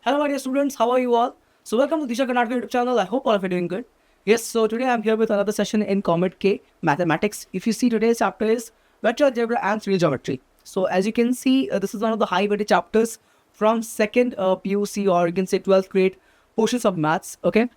Hello, my dear students. How are you all? So, welcome to Disha Karnataka YouTube channel. I hope all of you are doing good. Yes, so today I'm here with another session in Comet K Mathematics. If you see today's chapter is Vector Algebra and Real Geometry. So, as you can see, this is one of the high weighted chapters from second PUC or you can say 12th grade portions of maths. Okay,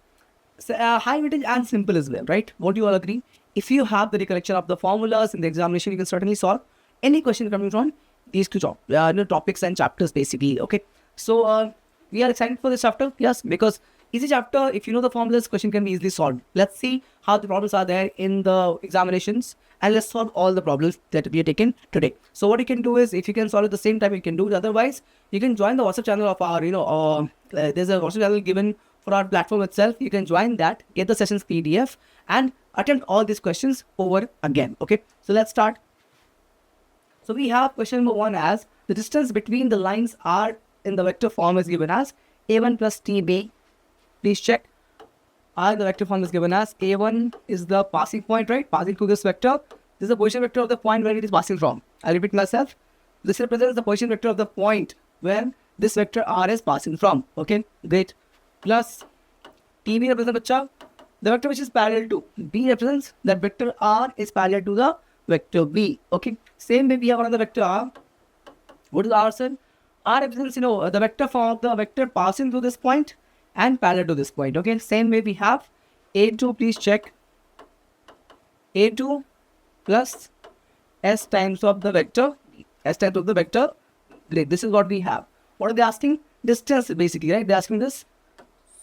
so, high weightage and simple as well, right? Won't you all agree? If you have the recollection of the formulas in the examination, you can certainly solve any question coming from these two topics and chapters basically. Okay, so we are excited for this chapter, yes, because easy chapter. If you know the formulas, question can be easily solved. Let's see how the problems are there in the examinations, and let's solve all the problems that we are taken today. So what you can do is, if you can solve at the same time, you can do it. Otherwise, you can join the WhatsApp channel of our, there's a WhatsApp channel given for our platform itself. You can join that, get the sessions PDF, and attempt all these questions over again. Okay, so let's start. So we have question number 1 as the distance between the lines are in the vector form is given as a1 plus tb. Please check. R the vector form is given as a1 is the passing point, right? Passing through this vector. This is the position vector of the point where it is passing from. I'll repeat myself. This represents the position vector of the point where this vector R is passing from. Okay, great. Plus tb represents the vector which is parallel to. B represents that vector R is parallel to the vector B. Okay, same way we have another vector R. What is R, sir? R represents, the vector form of the vector passing through this point and parallel to this point. Okay, same way we have A2, please check. A2 plus S times of the vector, S times of the vector. Great, this is what we have. What are they asking? Distance basically, right? They're asking this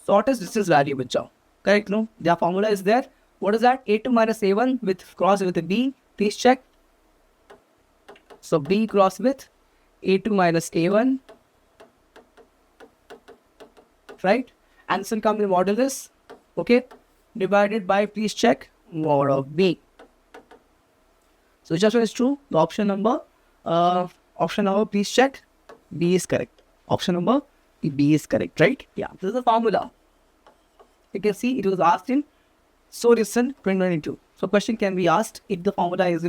shortest distance value, which are correct, no? Their formula is there. What is that? A2 minus A1 with cross with a B. Please check. So B cross with A2 minus A1, right? And this will come in modulus, okay, divided by, please check, mod of B. So which option is true? The option number, please check, B is correct. Option number B is correct, right? Yeah, this is the formula. You can see it was asked in so recent 2022. So question can be asked if the formula is,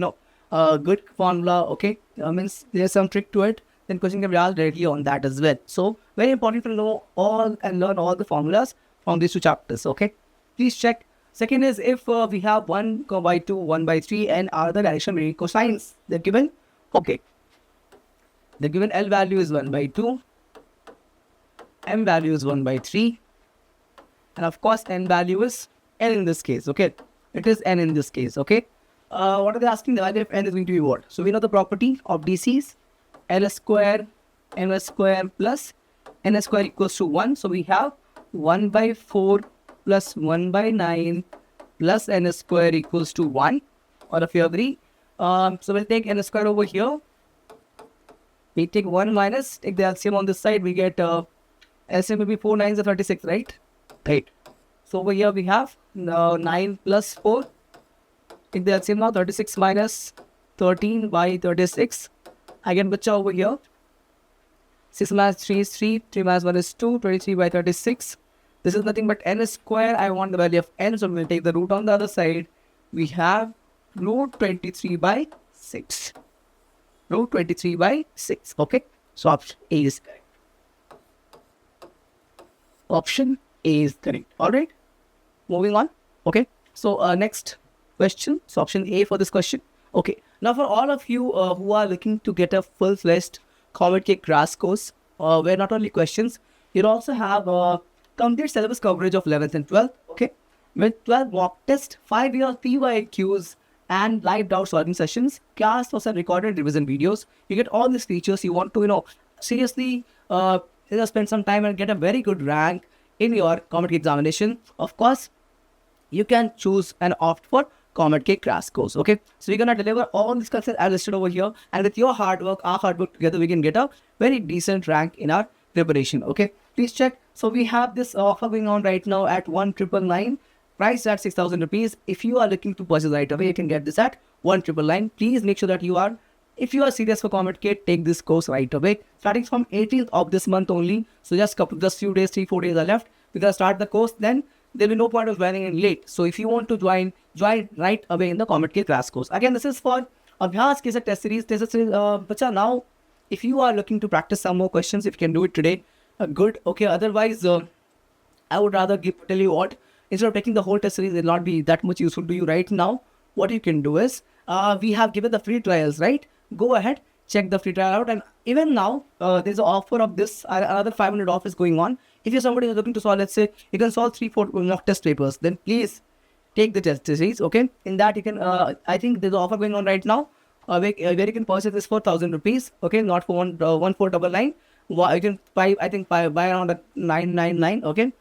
a good formula, okay, means there's some trick to it, then question can be asked directly on that as well. So very important to know all and learn all the formulas from these two chapters, okay. Please check. Second is if we have 1 by 2, 1 by 3 and other direction varying cosines, they're given, okay. The given L value is 1 by 2, M value is 1 by 3, and of course N value is N in this case, okay. It is N in this case, okay. What are they asking? The value of N is going to be what? So we know the property of DCs, L square, N square plus N square equals to 1. So we have 1 by 4 plus 1 by 9 plus N square equals to 1. All of you agree? So we'll take N square over here. We take 1 minus, take the LCM on this side, we get LCM will be 4 9s are 36, right? Right. So over here we have 9 plus 4. Take the LCM now, 36 minus 13 by 36. Again, bacha over here. 6 minus 3 is 3, 3 minus 1 is 2, 23 by 36. This is nothing but N square. I want the value of N, so we'll take the root on the other side. We have root 23 by 6. Root 23 by 6, okay. So option A is correct. Option A is correct. Alright, moving on, okay. So next question, so option A for this question, okay. Now for all of you who are looking to get a full-fledged Comet K crash course, where not only questions, you'll also have complete syllabus coverage of 11th and 12th, okay, with 12 mock test, 5-year PYQs, and live doubt solving sessions, class notes and recorded revision videos. You get all these features. You want to, seriously, spend some time and get a very good rank in your Comet K examination. Of course, you can choose and opt for Comet K crash course, okay. So we're gonna deliver all these concepts as listed over here, and with your hard work, our hard work together, we can get a very decent rank in our preparation, okay. Please check. So we have this offer going on right now at 1,999, price at 6,000 rupees. If you are looking to purchase right away, you can get this at 1,999. Please make sure that if you are serious for Comet K, take this course right away. Starting from 18th of this month only. So just few days, 3-4 days are left. We're gonna start the course. Then there will be no point of joining in late. So if you want to join right away in the Comet K crash course. Again, this is for Abhyas K test series. Bacha, now if you are looking to practice some more questions, if you can do it today, good. Okay, otherwise, I would rather tell you what, instead of taking the whole test series, it will not be that much useful to you right now. What you can do is, we have given the free trials, right? Go ahead, check the free trial out, and even now, there's an offer of this, another 500 off is going on. If you're somebody who's looking to solve, let's say, you can solve 3-4 mock test papers, then please take the test series, okay? In that, you can, I think there's an offer going on right now, where you can purchase this for 1,000 rupees, okay? Not for 1,499. You can buy, I think, buy around at 999, okay?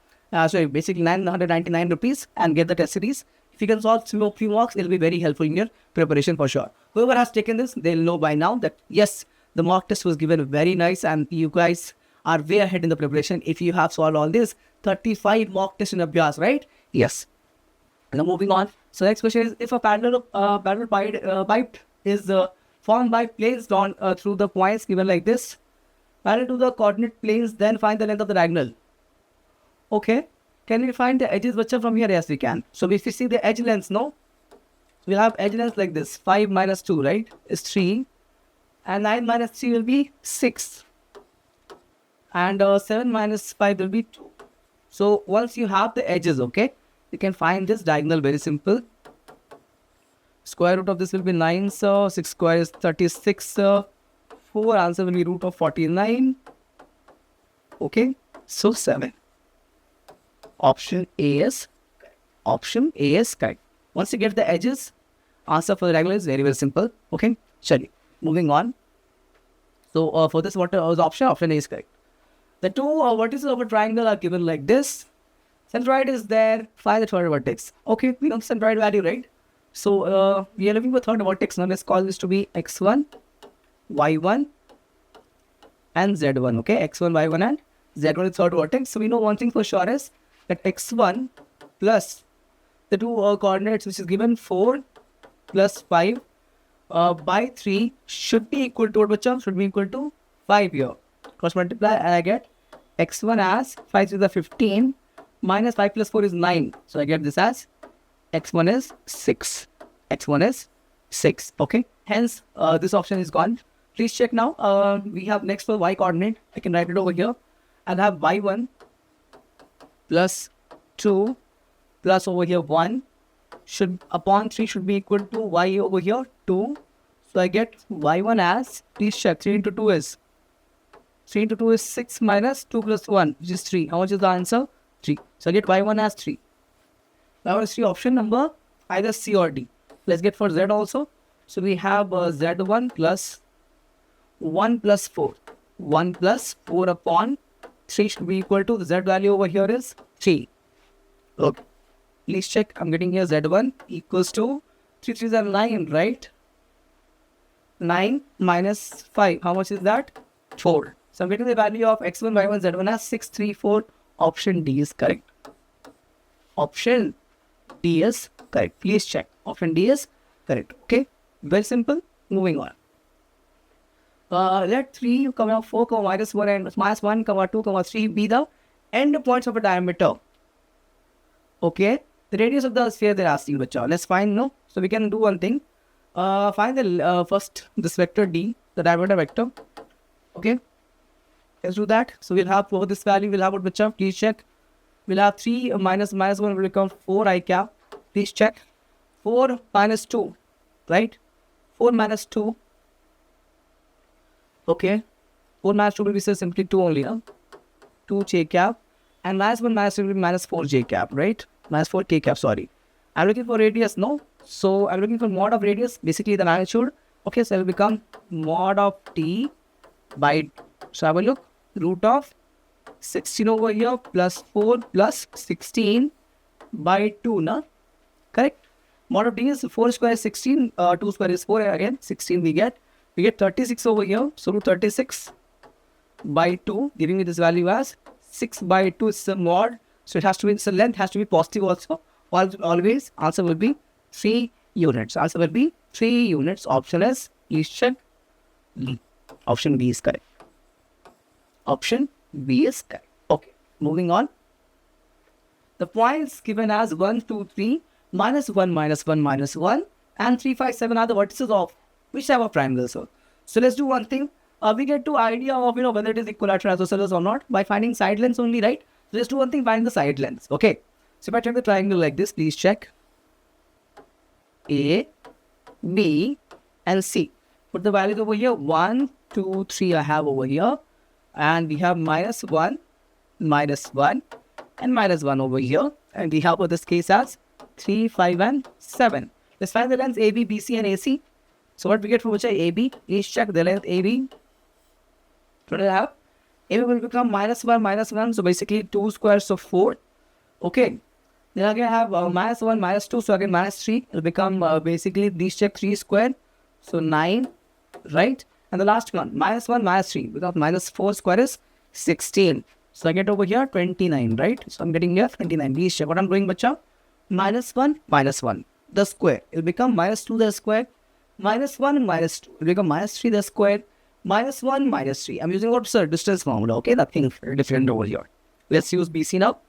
So basically 999 rupees and get the test series. If you can solve few mocks, it'll be very helpful in your preparation for sure. Whoever has taken this, they'll know by now that yes, the mock test was given very nice and you guys are way ahead in the preparation if you have solved all this 35 mock tests in Abhyas, right? Yes. Now moving on. So next question is, if a parallel pipe is formed by planes drawn through the points given like this, parallel to the coordinate planes, then find the length of the diagonal. Okay, can we find the edges from here? Yes, we can. So if you see the edge lengths, no? We'll have edge lengths like this. 5 minus 2, right, is 3. And 9 minus 3 will be 6. And 7 minus 5 will be 2. So once you have the edges, okay, you can find this diagonal very simple. Square root of this will be 9, so 6 square is 36. 4 answer will be root of 49. Okay, so 7. Option A is correct. Once you get the edges, answer for the diagonal is very, very simple. Okay, Shali. Moving on. So for this, what was option? Option A is correct. The two vertices of a triangle are given like this. Centroid is there. Find the third vertex. Okay, we know the centroid value, right? So we are looking for third vertex. Now let's call this to be x1, y1, and z1. Okay, x1, y1, and z1 is third vertex. So we know one thing for sure is that x1 plus the two coordinates which is given 4 plus 5 by 3 should be equal to what, should be equal to 5 here. Cross multiply and I get x1 as 5 to the 15 minus 5 plus 4 is 9. So I get this as x1 is 6. x1 is 6. Okay. Hence, this option is gone. Please check now. We have next for y coordinate. I can write it over here. I'll have y1 plus 2 plus over here 1 should upon 3 should be equal to y over here 2. So I get y1 as, please check, 3 into 2 is 6 minus 2 plus 1 which is 3. How much is the answer? 3. So I get y1 as 3. Now let's see option number either C or D. Let's get for z also. So we have z1 plus 1 plus 4. 1 plus 4 upon 3 should be equal to the z value over here is 3. Okay. Please check. I'm getting here z1 equals to 3 3s are 9, right? 9 minus 5. How much is that? 4. So I'm getting the value of x1, y1, z1 as 6, 3, 4. Option D is correct. Option D is correct. Please check. Option D is correct. Okay. Very simple. Moving on. Let 3, 4, minus 1 and minus 1, 2, 3 be the end points of a diameter. Okay. The radius of the sphere they're asking, bacha. Let's find, no? So we can do one thing. Find the first, this vector D, the diameter vector. Okay. Let's do that. So we'll have for this value, we'll have what, bacha? Please check. We'll have 3 minus 1 will become 4 I cap. Please check. 4 minus 2, right? 4 minus 2. Okay. 4 minus 2 will be simply 2 only, huh? 2 j cap. And minus 1 minus 2 will be minus 4 j cap, right? Minus 4 k cap, sorry. I'm looking for radius, no? So I'm looking for mod of radius, basically the magnitude. Okay, so it will become mod of t by, so I will look, root of 16 over here plus 4 plus 16 by 2, na? Correct? Mod of d is 4 square is 16, 2 square is 4, again 16 we get 36 over here, so root 36 by 2, giving me this value as 6 by 2 is the mod, so it has to be, so length has to be positive also, always, answer will be 3 units, answer will be 3 units, option is, please check, B. Option B is correct. Option B is correct. Okay, moving on. The points given as 1, 2, 3, minus 1, minus 1, minus 1, and 3, 5, 7 are the vertices of which type of triangle, sir? So let's do one thing. we get to idea of, whether it is equilateral isosceles or not by finding side lengths only, right? So just do one thing, find the side lengths, okay? So if I check the triangle like this, please check A, B, and C. Put the values over here, 1, 2, 3 I have over here. And we have -1, -1, and -1 over here. And we have for this case as 3, 5, and 7. Let's find the lengths AB, BC, and AC. So what we get from which are AB? Please check the length AB. What do I have? AB will become -1, -1. So basically 2 squares of 4. Okay. Then again I have -1, -2. So again -3. It will become basically, please check 3 square. So 9, right? And the last one, -1, -3. Because -4 square is 16. So I get over here 29, right? So I'm getting here 29. Please check what I'm doing, bacha. -1, -1. The square. It will become -2 the square. -1 and -2. It will become -3 the square. -1, -3. I'm using what, sir? Distance formula. Okay, nothing different over here. Let's use BC now.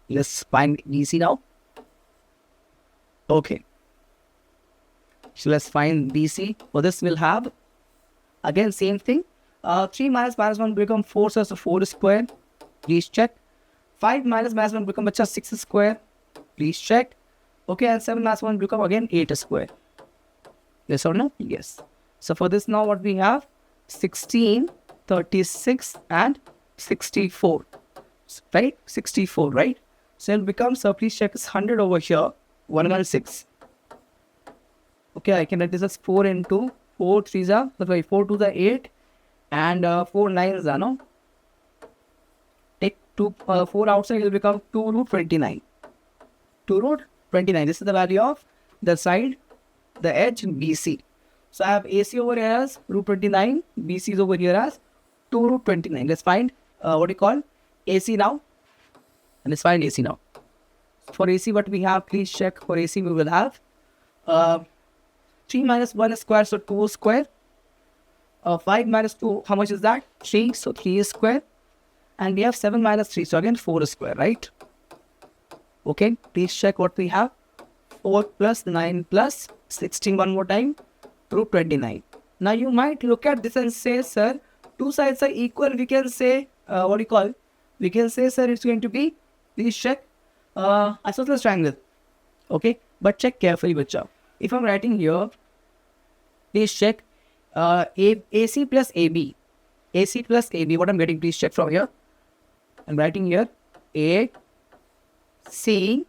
Let's find BC now. Okay. So let's find BC. For this we'll have, again, same thing. 3 minus -1 will become 4, so 4 square. Please check. 5 minus -1 will become just 6 square. Please check. Okay, and 7 minus 1 will become again 8 square. Yes or no? Yes. So for this now what we have? 16, 36, and 64. Right? 64, right? So it becomes, please check, it's 100 over here. 106. Okay, I can write this as 4 into 4 3s are, sorry, 4 2s are 8, and 4 9s are, no? Take 4 outside, it will become 2 root 29. 2 root 29. This is the value of the side, the edge BC. So I have AC over here as root 29, BC is over here as 2 root 29. Let's find what do you call AC now, and let's find AC now. For AC, what we have, please check. For AC, we will have 3 minus 1 square, so 2 square. 5 minus 2, how much is that? 3, so 3 square. And we have 7 minus 3, so again 4 square, right? Okay, please check what we have. 4 plus 9 plus 16 one more time, root 29. Now you might look at this and say, sir, two sides are equal. We can say, what do you call? We can say, sir, it's going to be, please check, isosceles triangle. Okay, but check carefully, bacha. If I'm writing here, please check AC plus AB. AC plus AB, what I'm getting, please check from here. I'm writing here A, C,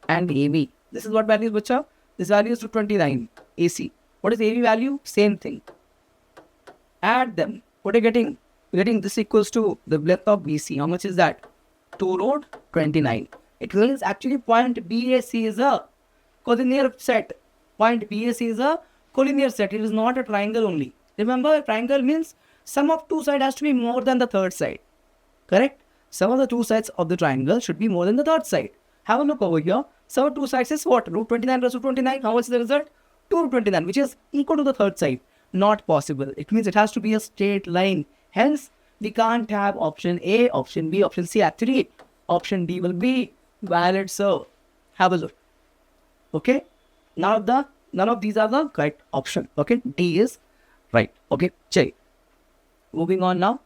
and AB. This is what value is, bacha? This value is 229 AC. What is AB value? Same thing. Add them. What are you getting? We're getting this equals to the length of BC. How much is that? 2 root 29. It means actually point BAC is a collinear set. Point BAC is a collinear set. It is not a triangle only. Remember, a triangle means sum of two sides has to be more than the third side. Correct? Sum of the two sides of the triangle should be more than the third side. Have a look over here. Sum of two sides is what? Root 29 plus root 29. How much is the result? 2 root 29, which is equal to the third side. Not possible. It means it has to be a straight line. Hence, we can't have option A, option B, option C. Actually, option D will be valid. So, have a look. Okay? None of these are the correct option. Okay? D is right. Okay? Check. Moving on now.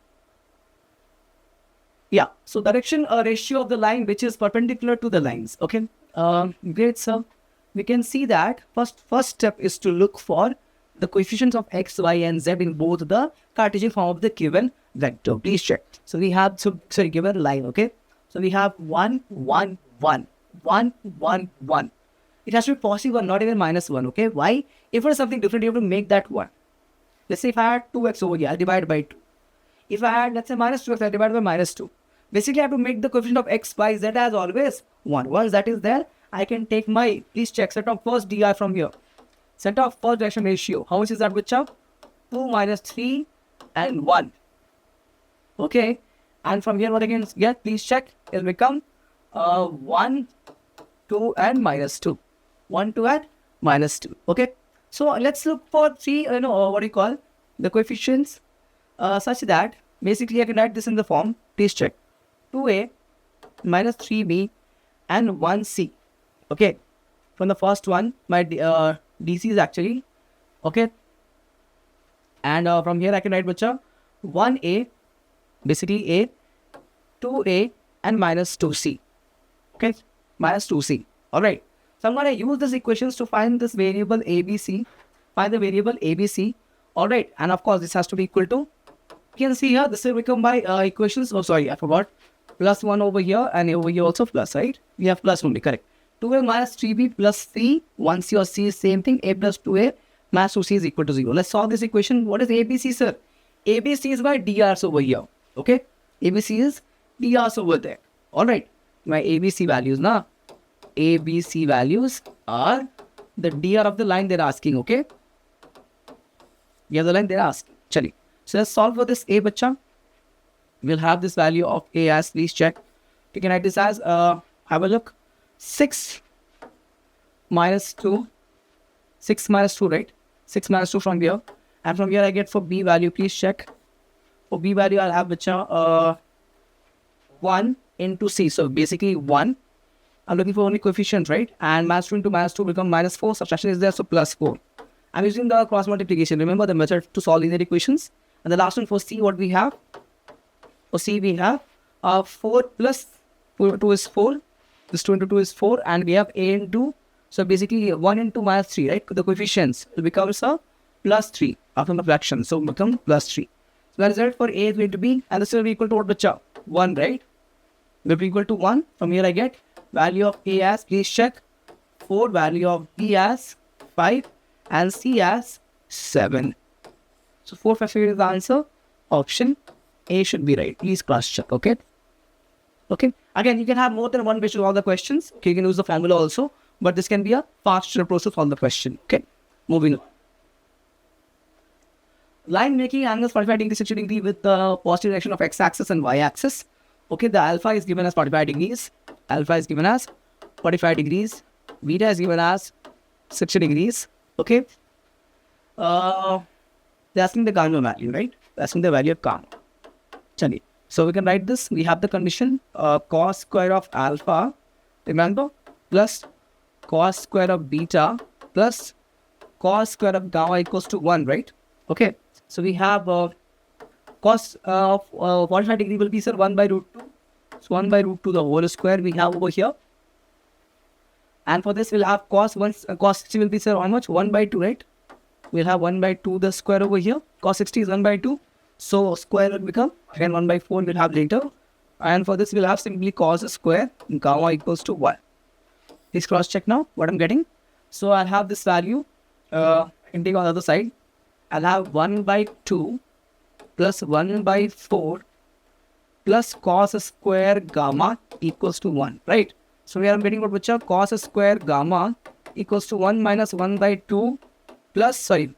Yeah. So, direction ratio of the line which is perpendicular to the lines. Okay? Great, sir. We can see that first step is to look for the coefficients of x, y, and z in both the Cartesian form of the given vector. Please check. So we have given line. Okay. So we have 1, 1, 1, 1, 1, 1. It has to be positive or not even -1. Okay. Why? If it is something different, you have to make that 1. Let's say if I had 2x over here, I divide by 2. If I had, let's say, -2x, I divide by -2. Basically, I have to make the coefficient of x, y, z as always 1. Once that is there, I can take my, please check, set of first DI from here. Set of first direction ratio. How much is that, which 2 minus 3 and 1. Okay. And from here, what I can get, please check, it will become 1, 2, and -2. 1, 2, and -2. Okay. So let's look for 3, what do you call, the coefficients such that, basically I can write this in the form, please check, 2a minus 3b and 1c. Okay, from the first one, my DC is actually, okay, And from here I can write bacha 1a, basically a, 2a and minus 2c. Okay, minus 2c. Alright. So I'm going to use these equations to find this variable ABC. Find the variable ABC. Alright. And of course this has to be equal to, you can see here this will become by equations. Oh sorry, I forgot. Plus 1 over here and over here also plus, right? We have plus only, correct. 2a minus 3b plus c. Once your c is same thing, a plus 2a minus 2c is equal to 0. Let's solve this equation. What is ABC, sir? ABC is my drs over here. Okay? ABC is drs over there. Alright. My ABC values now. ABC values are the dr of the line they're asking. Okay? Yeah, the line they're asking. Chali. So let's solve for this a, bacha. We'll have this value of a as, please check. You can write this as, have a look. 6 minus 2. 6 minus 2, right? 6 minus 2 from here. And from here I get for b value, please check. For b value I'll have bacha 1 into c. So basically 1. I'm looking for only coefficient, right? And minus 2 into minus 2 become minus 4. Subtraction is there, so plus 4. I'm using the cross multiplication. Remember the method to solve linear equations. And the last one for c, what we have? For c we have 4 plus 2 is 4. This 2 into 2 is 4. And we have a into, so basically 1 into minus 3, right? The coefficients will become a plus 3 after the fraction. So become plus 3. So the result for a is going to be, and this will be equal to what, bacha? 1, right? Will be equal to 1. From here I get value of a as, please check, 4, value of b as 5, and c as 7. So 4, 5 is the answer. Option A should be right. Please cross check. Okay. Okay. Again, you can have more than one way to solve the questions. Okay, you can use the formula also, but this can be a faster approach to solve the question. Okay. Moving on. Line making angles 45 degrees, 60 degrees with the positive direction of x-axis and y-axis. Okay, the alpha is given as 45 degrees. Alpha is given as 45 degrees. Beta is given as 60 degrees. Okay. They're asking the gamma value, right? They're asking the value of gamma. Chali. So we can write this. We have the condition cos square of alpha, remember, plus cos square of beta plus cos square of gamma equals to 1, right? Okay. So we have cos of 45 degree will be, sir, 1 by root 2. So 1 by root 2 the whole square we have over here. And for this we'll have cos 60 will be, sir, how much? 1 by 2, right? We'll have 1 by 2 the square over here. Cos 60 is 1 by 2. So square will become, again 1 by 4 we'll have later. And for this we'll have simply cos square gamma equals to 1. Please cross check now what I'm getting. So I'll have this value, can take on the other side. I'll have 1 by 2 plus 1 by 4 plus cos square gamma equals to 1, right? So here I'm getting what, which are cos square gamma equals to 1 minus 1 by 2 plus, 1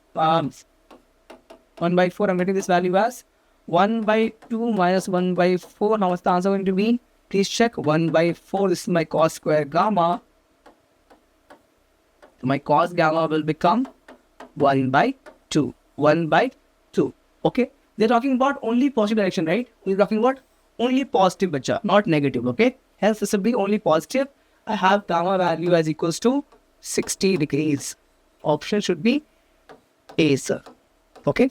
by 4. I'm getting this value as 1 by 2 minus 1 by 4. Now what's the answer going to be? Please check. 1 by 4. This is my cos square gamma. My cos gamma will become 1 by 2. 1 by 2. Okay. They're talking about only positive direction, right? We're talking about only positive, bacha, not negative. Okay. Hence this will be only positive. I have gamma value as equals to 60 degrees. Option should be A, sir. Okay.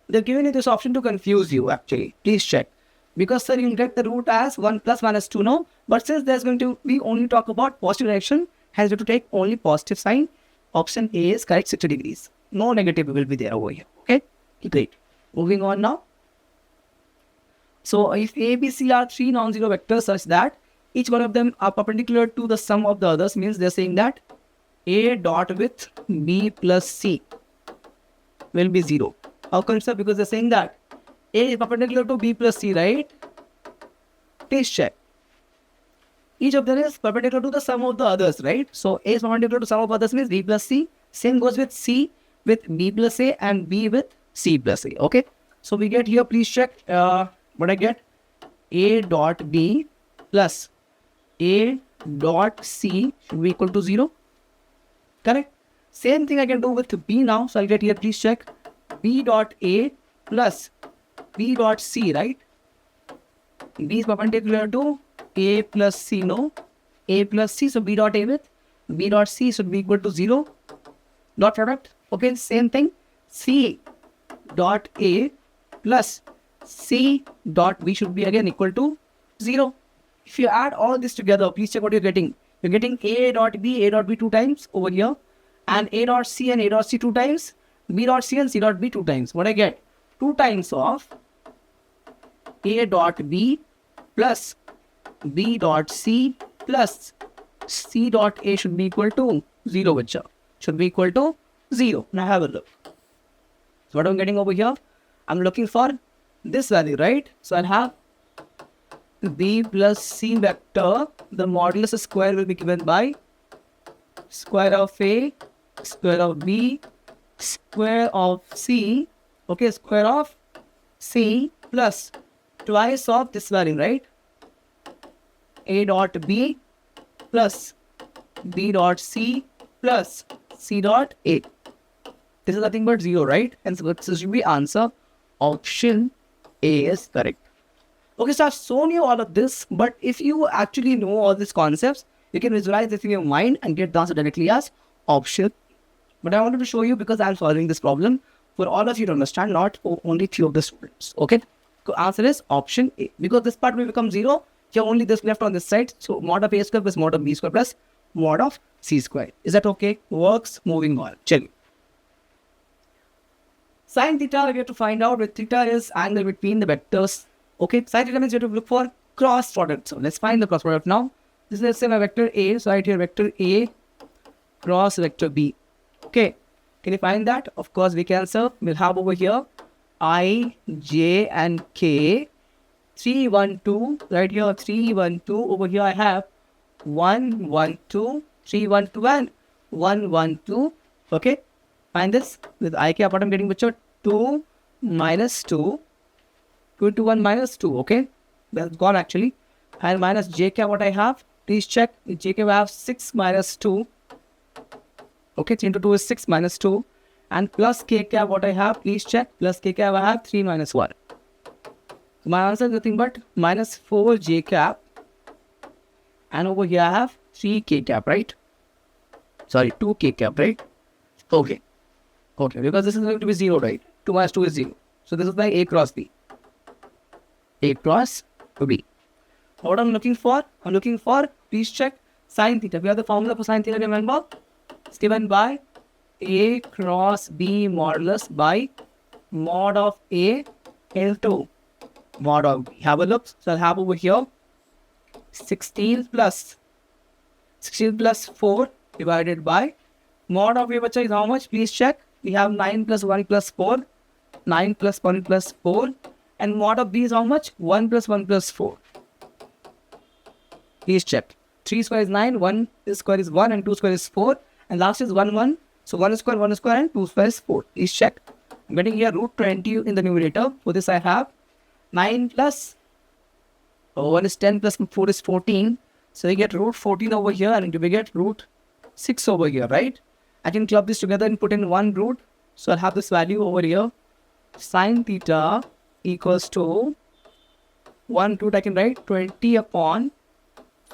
They're giving you this option to confuse you actually. Please check. Because, sir, you get the root as 1 plus minus 2 now. But since there's going to be only talk about positive direction, hence you have to take only positive sign. Option A is correct, 60 degrees. No negative will be there over here. Okay. Great. Moving on now. So if A, B, C are three non-zero vectors such that each one of them are perpendicular to the sum of the others, means they're saying that A dot with B plus C will be 0. How come, sir? Because they're saying that A is perpendicular to B plus C, right? Please check. Each of them is perpendicular to the sum of the others, right? So A is perpendicular to sum of others means B plus C. Same goes with C with B plus A and B with C plus A. Okay. So we get here, please check what I get. A dot B plus A dot C should be equal to 0. Correct. Same thing I can do with B now. So I'll get here, please check. B dot A plus B dot C, right? B is perpendicular to A plus C, no? A plus C, so B dot A with B dot C should be equal to 0. Dot product. Okay, same thing. C dot A plus C dot B should be again equal to 0. If you add all this together, please check what you're getting. You're getting A dot B 2 times over here, and A dot C and A dot C 2 times, B dot C and C dot B 2 times. What I get? 2 times of A dot B plus B dot C plus C dot A should be equal to 0, which should be equal to 0. Now have a look. So what I'm getting over here? I'm looking for this value, right? So I'll have B plus C vector, the modulus square will be given by square of A, square of B, square of C, okay, square of C plus twice of this value, right? A dot B plus B dot C plus C dot A. This is nothing but 0, right? And so this should be answer. Option A is correct. Okay, so I've shown you all of this, but if you actually know all these concepts, you can visualize this in your mind and get the answer directly as option. But I wanted to show you because I'm solving this problem for all of you to understand, not for only few of the students. Okay, so answer is option A. Because this part will become 0, you have only this left on this side. So mod of A square plus mod of B square plus mod of C square. Is that okay? Works. Moving on. Check. Sin theta, we have to find out where theta is angle between the vectors. Okay, sin theta means you have to look for cross product. So let's find the cross product now. This is, let's say, my vector A. So I write here vector A cross vector B. Okay, can you find that? Of course, we can answer. We'll have over here I, J, and K. 3, 1, 2. Right here, 3, 1, 2. Over here, I have 1, 1, 2. 3, 1, 2, and 1, 1, 2. Okay, find this with I, K. What I'm getting, which are 2 minus 2. 2 to 1 minus 2. Okay, that's gone actually. And minus J, K. What I have? Please check. In J, K, I have 6 minus 2. Okay, 3 into 2 is 6 minus 2. And plus K cap, what I have, please check. Plus K cap, I have 3 minus 1. So my answer is nothing but minus 4 J cap. And over here I have 3 K cap, right? Sorry, 2 K cap, right? Okay. Okay, because this is going to be 0, right? 2 minus 2 is 0. So this is like A cross B. A cross B. What I'm looking for? I'm looking for, please check, sin theta. We have the formula for sin theta, remember? It's given by A cross B modulus by mod of A L2 mod of B. Have a look. So I'll have over here 16 plus 4 divided by mod of A, which is how much? Please check. We have 9 plus 1 plus 4. 9 plus 1 plus 4. And mod of B is how much? 1 plus 1 plus 4. Please check. 3 square is 9, 1 square is 1, and 2 square is 4. And last is 1, 1. So 1 square, and 2 square is 4. Please check. I'm getting here root 20 in the numerator. For this I have 9 plus 1 is 10 plus 4 is 14. So you get root 14 over here, and we get root 6 over here, right? I can club this together and put in one root. So I'll have this value over here. Sin theta equals to 1 root, I can write 20 upon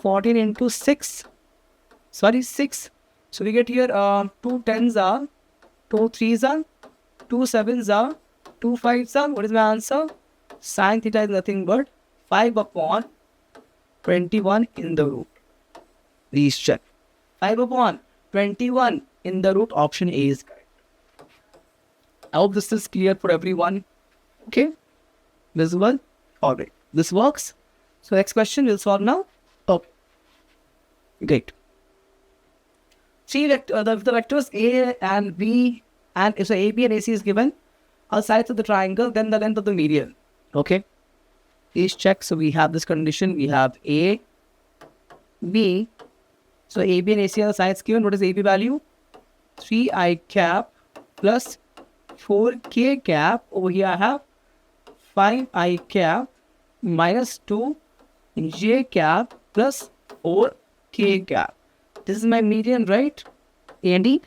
14 into 6. Sorry, 6. So we get here 2 10s are, 2 3s are, 2 7s are, 2 5s are. What is my answer? Sin theta is nothing but 5 upon 21 in the root. Please check. 5 upon 21 in the root. Option A is correct. I hope this is clear for everyone. Okay. This one. Alright. This works. So next question we'll solve now. Okay. Great. The vectors A and B, and if so AB and AC is given are sides of the triangle, then the length of the median. Okay. Please check. So we have this condition. We have A, B. So AB and AC are the sides given. What is AB value? 3I cap plus 4K cap. Over here I have 5I cap minus 2J cap plus 4K cap. This is my median, right? A and D,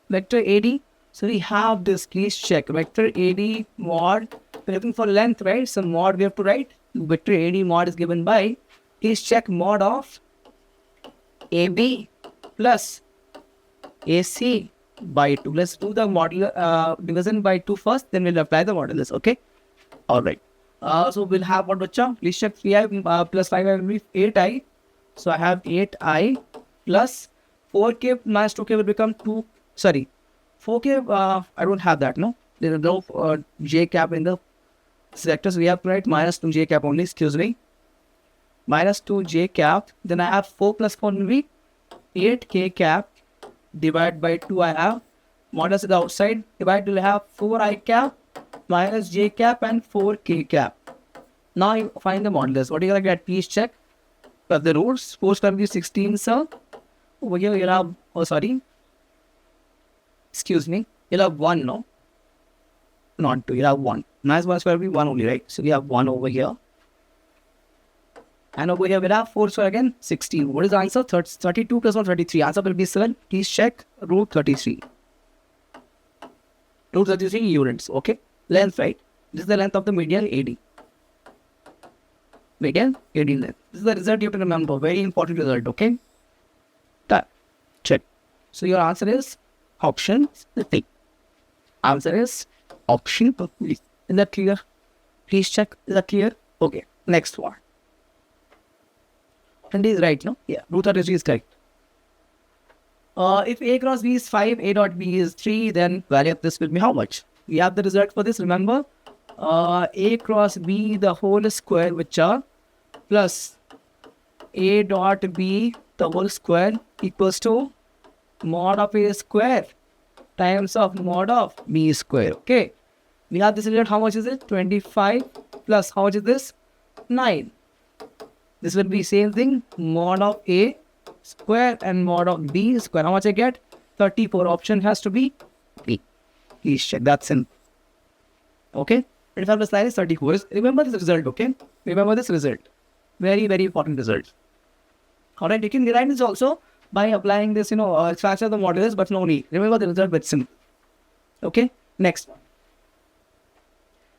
vector AD. So we have this, please check. Vector AD mod, we're looking for length, right? So mod we have to write. Vector AD mod is given by, please check, mod of AB plus AC by 2. Let's do the division by 2 first, then we'll apply the modulus, okay? Alright. So we'll have what, bacha? Please check 3i plus 5i will be 8i. So I have 8i plus 4k minus 2k will become 4k, I don't have that, no? There is no j cap in the vector, so we have to write minus 2j cap only, excuse me. Minus 2j cap, then I have 4 plus 4 will be 8k cap, divided by 2 I have, modulus is outside, divided will have 4i cap, minus j cap and 4k cap. Now you find the modulus. What are you going to get? Please check. The roots, 4 square will be 16, sir. Over here you'll have, excuse me, you'll have 1, no? Not 2, you'll have 1. Minus 1 square will be 1 only, right? So we have 1 over here. And over here we'll have 4 square again, 16. What is the answer? 32 plus 1, 33. Answer will be 7. Please check root 33. Root 33 units, okay? Length, right? This is the length of the median AD. Median AD length. This is the result you have to remember. Very important result, okay? That. Check. So your answer is option C. Answer is option C. Is that clear? Please check. Is that clear? Okay. Next one. And is right, no? Yeah. Root 33 is correct. If A cross B is 5, A dot B is 3, then value of this will be how much? We have the result for this, remember? A cross B the whole square, which are plus A dot B the whole square equals to mod of A square times of mod of B square. Okay. We have this result. How much is it? 25 plus how much is this? 9. This will be same thing. Mod of A square and mod of B square. How much I get? 34. Option has to be B. Please check. That's in. Okay. 25 plus 9 is 34. Remember this result, okay? Remember this result. Very, very important result. Alright, you can derive this also by applying this, extraction of the modulus, but no need. Remember the result, but simple. Okay? Next one.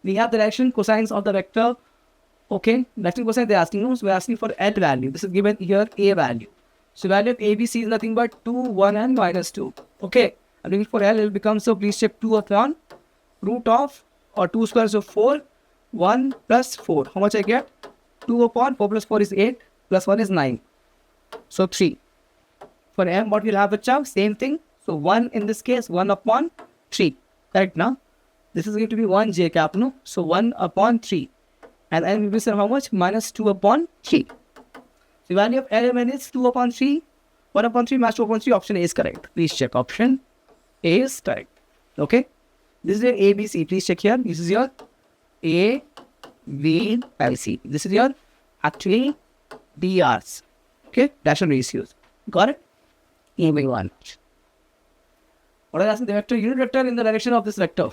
We have the direction cosines of the vector. Okay? Direction cosine they're asking. No? So we're asking for L value. This is given here A value. So value of ABC is nothing but 2, 1 and minus 2. Okay? I'm looking for L. It will become, so please check 2 upon root of or 2 squares of 4, 1 plus 4. How much I get? 2 upon 4 plus 4 is 8, plus 1 is 9. So 3. For M, what we'll have a chunk? Same thing. So 1 in this case, 1 upon 3. Correct now? This is going to be 1 j cap, no? So 1 upon 3. And N will be how much? Minus 2 upon 3. So the value of L is 2 upon 3. 1 upon 3 minus 2 upon 3. Option A is correct. Please check. Option A is correct. Okay? This is your ABC. Please check here. This is your A, B, and C. This is your actually DRs. Okay? Dash and ratios. Got it? Moving on. What are they asking? The vector, unit vector in the direction of this vector.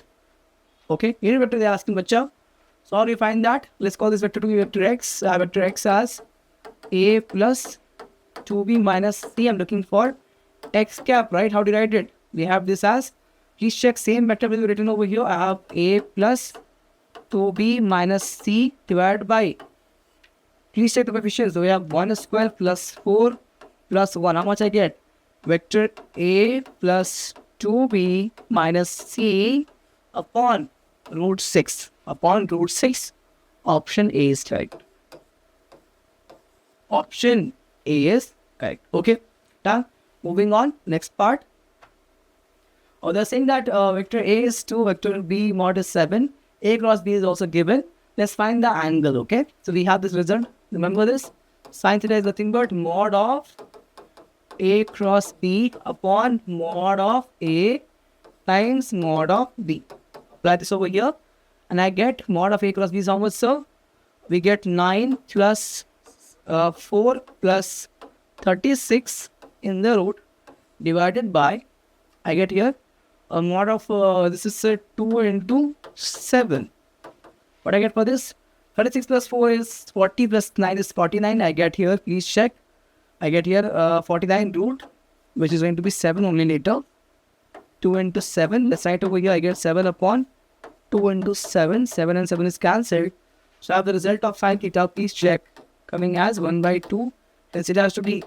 Okay? Unit vector they are asking, bacha. So how do you find that? Let's call this vector to be vector x. Vector x as A plus 2B minus C. I'm looking for x cap, right? How do you write it? We have this as, please check, same vector will be written over here. I have A plus 2B minus C divided by, please check the coefficients. So we have 1 square plus 4 plus 1. How much I get? Vector A plus 2B minus C upon root 6. Upon root 6. Option A is correct. Option A is correct. Okay. Done. Moving on. Next part. They're saying that vector A is 2, vector B mod is 7. A cross B is also given. Let's find the angle, okay? So we have this result. Remember this? Sin theta is nothing but mod of A cross B upon mod of A times mod of B. Apply this over here. And I get mod of A cross B is how much, sir? We get 9 plus 4 plus 36 in the root divided by, I get here a mod of, this is 2 into 7. What I get for this? 36 plus 4 is 40 plus 9 is 49. I get here, please check. I get here 49 root, which is going to be 7 only later. 2 into 7. Let's write over here. I get 7 upon 2 into 7. 7 and 7 is cancelled. So I have the result of sin theta. Please check. Coming as 1 by 2. Hence it has to be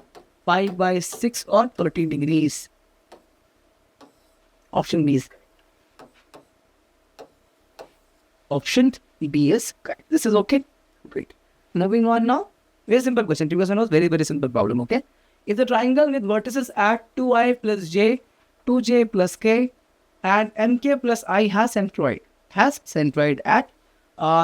5 by 6 or 30 degrees. Option B is Option B is correct. This is okay. Great. Moving on now. Very simple question. Previous one was very, very simple problem. Okay. If the triangle with vertices at 2i plus j, 2j plus k, and mk plus I has centroid at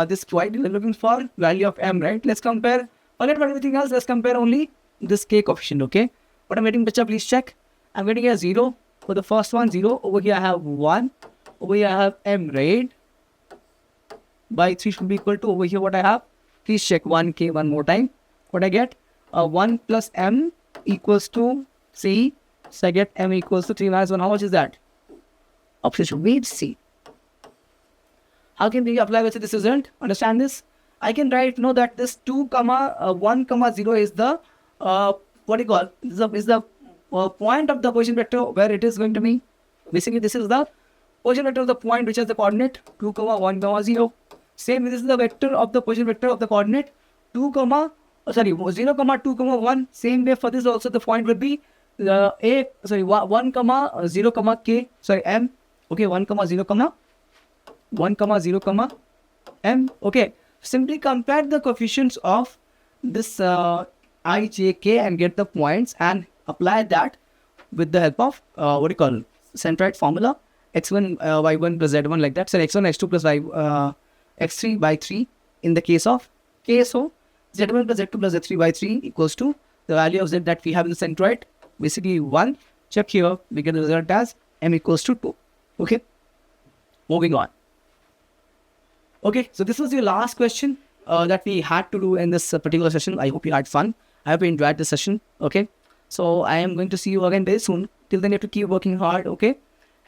this point, we're looking for value of m, right? Let's compare. Forget about everything else. Let's compare only this k coefficient. Okay. What I'm getting, Bacha, please check. I'm getting a 0 for the first one. 0. Over here I have 1. Over here I have m, right? By 3 should be equal to, over here what I have, please check 1k one more time. What I get, 1 plus m equals to c. So I get m equals to 3 minus 1. How much is that? Option should be C. How can we apply with this result? Understand this? I can write, know that this 2 comma 1 comma 0 is the what do you call, is the point of the position vector where it is going to be. Basically this is the position vector of the point which has the coordinate 2 comma 1 comma 0. Same, this is the vector of the position vector of the coordinate 0 comma 2 comma 1. Same way for this also the point would be 1 comma 0 comma k, m. Okay, 1 comma 0 comma m. Okay, simply compare the coefficients of this I, j, k and get the points and apply that with the help of what do you call centroid formula, x1 y1 plus z1, like that. So x1 x2 plus y x3 by 3 in the case of k. So z1 plus z2 plus z3 by 3 equals to the value of z that we have in the centroid, basically 1. Check here, we get the result as m equals to 2. Okay, moving on. Okay, so this was the last question that we had to do in this particular session. I hope you had fun. I hope you enjoyed the session. Okay, so I am going to see you again very soon. Till then, you have to keep working hard. Okay,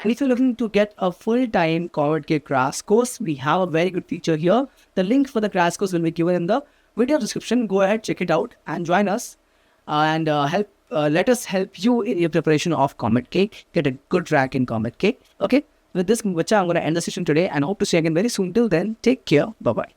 and if you're looking to get a full-time ConvertK crash course, we have a very good feature here. The link for the crash course will be given in the video description. Go ahead, check it out and join us and let us help you in your preparation of ConvertK. Get a good rank in ConvertK. Okay, with this, I'm going to end the session today and hope to see you again very soon. Till then, take care. Bye-bye.